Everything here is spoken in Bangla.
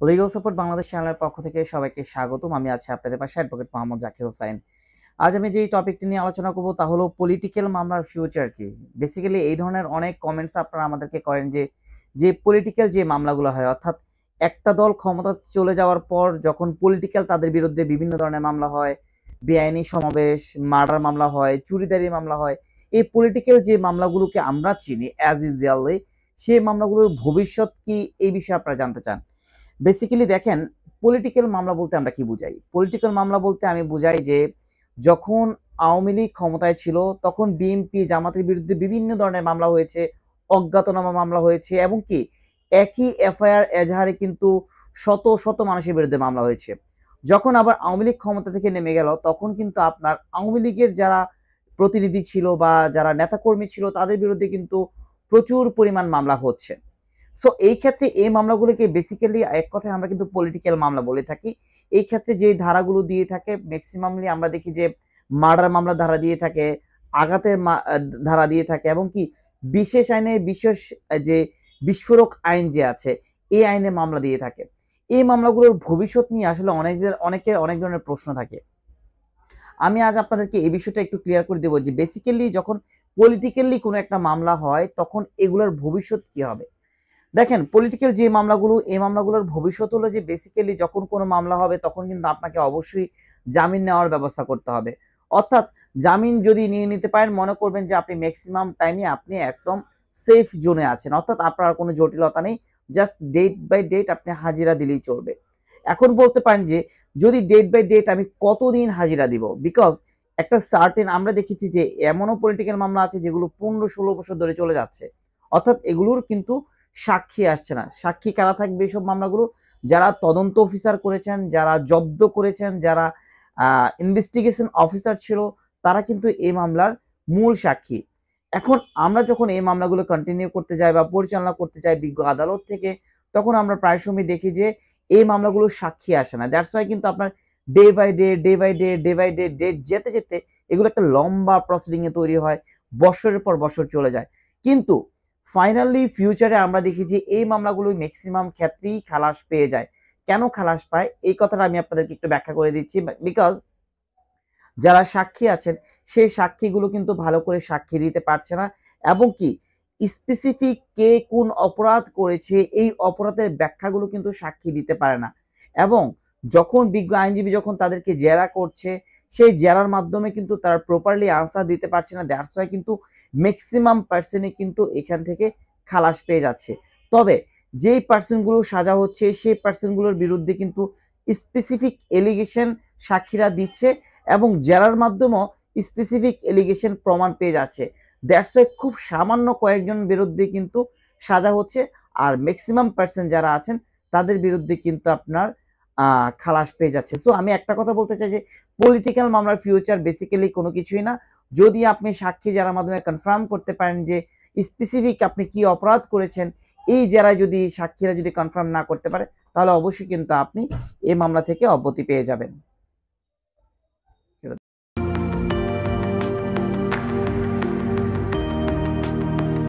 লিগ্যাল সাপোর্ট বাংলাদেশ চ্যানেলের পক্ষ থেকে সবাইকে স্বাগতম। আমি আছি আপনাদের পাশে অ্যাডভোকেট মোহাম্মদ জাকির হোসাইন। আজ আমি যে টপিকটি নিয়ে আলোচনা করব তা হলো পলিটিক্যাল মামলার ফিউচার কি। বেসিক্যালি এই ধরনের অনেক কমেন্টস আপনারা আমাদেরকে করেন যে পলিটিক্যাল যে মামলাগুলো হয়, অর্থাৎ একটা দল ক্ষমতা চলে যাওয়ার পর যখন পলিটিক্যাল তাদের বিরুদ্ধে বিভিন্ন ধরনের মামলা হয়, বেআইনি সমাবেশ, মার্ডার মামলা হয়, চুরিদারি মামলা হয়, এই পলিটিক্যাল যে মামলাগুলোকে আমরা চিনি অ্যাজ ইউজুয়ালি, সেই মামলাগুলোর ভবিষ্যৎ কি এই বিষয়ে আপনারা জানতে চান। বেসিক্যালি দেখেন, পলিটিক্যাল মামলা বলতে আমরা কি বুঝাই? পলিটিক্যাল মামলা বলতে আমি বুঝাই যে যখন আওয়ামী লীগ ক্ষমতায় ছিল তখন বিএনপি জামাতের বিরুদ্ধে বিভিন্ন ধরনের মামলা হয়েছে, অজ্ঞাতনামা মামলা হয়েছে, এবং কি একই এফআইআর এজাহারে কিন্তু শত শত মানুষের বিরুদ্ধে মামলা হয়েছে। যখন আবার আওয়ামী লীগ ক্ষমতা থেকে নেমে গেল তখন কিন্তু আপনার আওয়ামী লীগের যারা প্রতিনিধি ছিল বা যারা নেতাকর্মী ছিল তাদের বিরুদ্ধে কিন্তু প্রচুর পরিমাণ মামলা হচ্ছে। সো এই ক্ষেত্রে এই মামলাগুলোকে বেসিক্যালি এক কথায় আমরা কিন্তু পলিটিক্যাল মামলা বলে থাকি। এই ক্ষেত্রে যে ধারাগুলো দিয়ে থাকে ম্যাক্সিমামলি আমরা দেখি যে মার্ডার মামলা ধারা দিয়ে থাকে, আঘাতের ধারা দিয়ে থাকে, এবং কি বিশেষ আইনে বিশেষ যে বিস্ফোরক আইন যে আছে এই আইনে মামলা দিয়ে থাকে। এই মামলাগুলোর ভবিষ্যৎ নিয়ে আসলে অনেকের অনেক ধরনের প্রশ্ন থাকে। আমি আজ আপনাদেরকে এই বিষয়টা একটু ক্লিয়ার করে দেবো যে বেসিক্যালি যখন পলিটিক্যালি কোনো একটা মামলা হয় তখন এগুলোর ভবিষ্যৎ কি হবে। দেখেন, পলিটিক্যাল যে মামলাগুলো, এই মামলাগুলোর ভবিষ্যৎ হলো যে বেসিক্যালি যখন কোনো মামলা হবে তখন কিন্তু আপনাকে অবশ্যই জামিন নেওয়ার ব্যবস্থা করতে হবে। অর্থাৎ জামিন যদি নিয়ে নিতে পারেন, মনে করবেন যে আপনি ম্যাক্সিমাম টাইমে আপনি একদম সেফ জোনে আছেন, অর্থাৎ আপনার কোনো জটিলতা নেই, জাস্ট ডেট বাই ডেট আপনি হাজিরা দিলেই চলবে। এখন বলতে পারেন যে যদি ডেট বাই ডেট আমি কতদিন হাজিরা দিব, বিকজ একটা সার্টেন আমরা দেখেছি যে এমনও পলিটিক্যাল মামলা আছে যেগুলো 15-16 বছর ধরে চলে যাচ্ছে, অর্থাৎ এগুলোর কিন্তু সাক্ষী আসছে না। সাক্ষী কারা থাকবে এইসব মামলাগুলো? যারা তদন্ত অফিসার করেছেন, যারা জব্দ করেছেন, যারা ইনভেস্টিগেশন অফিসার ছিল, তারা কিন্তু এই মামলার মূল সাক্ষী। এখন আমরা যখন এই মামলাগুলো কন্টিনিউ করতে যাই বা পরিচালনা করতে চাই বিজ্ঞ আদালত থেকে, তখন আমরা প্রায় সময় দেখি যে এই মামলাগুলো সাক্ষী আসে না। দ্যাটস ওয়াই কিন্তু আপনার day by day day by day day by day date যেতে যেতে এগুলো একটা লম্বা প্রসিডিং এ তৈরি হয়, বছরের পর বছর চলে যায়। কিন্তু ফাইনালি ফিউচারে আমরা দেখি যে এই মামলাগুলো ম্যাক্সিমাম ক্ষেত্রেই খালাস পেয়ে যায়। কেন খালাস পায় এই কথাটা আমি আপনাদেরকে একটু ব্যাখ্যা করে দিচ্ছি। বিকজ যারা সাক্ষী আছেন সেই সাক্ষীগুলো কিন্তু ভালো করে সাক্ষী দিতে পারছে না, এবং কি স্পেসিফিক কে কোন অপরাধ করেছে এই অপরাধের ব্যাখ্যাগুলো কিন্তু সাক্ষী দিতে পারে না। এবং যখন বিজ্ঞ আইনজীবী যখন তাদেরকে জেরা করছে, সেই জেরার মাধ্যমে কিন্তু তারা প্রপারলি আনসার দিতে পারছে না। দ্যাটস ওয়াই কিন্তু ম্যাক্সিমাম পার্সনই কিন্তু এখান থেকে খালাস পেয়ে যাচ্ছে। তবে যেই পার্সনগুলো সাজা হচ্ছে সেই পার্সনগুলোর বিরুদ্ধে কিন্তু স্পেসিফিক এলিগেশন সাক্ষীরা দিচ্ছে, এবং জেরার মাধ্যমেও স্পেসিফিক এলিগেশন প্রমাণ পেয়ে যাচ্ছে। দ্যাটস ওয়াই খুব সামান্য কয়েকজন বিরুদ্ধে কিন্তু সাজা হচ্ছে, আর ম্যাক্সিমাম পার্সন যারা আছেন তাদের বিরুদ্ধে কিন্তু আপনার খালাস পেয়ে যাচ্ছে। সো আমি একটা কথা বলতে চাই যে পলিটিক্যাল মামলার ফিউচার বেসিক্যালি কোনো কিছুই না। যদি আপনি সাক্ষী যারা মাধ্যমে কনফার্ম করতে পারেন যে স্পেসিফিক আপনি কি অপরাধ করেছেন, এই জেরায় যদি সাক্ষীরা যদি কনফার্ম না করতে পারে, তাহলে অবশ্যই কিন্তু আপনি এই মামলা থেকে অব্যাহতি পেয়ে যাবেন।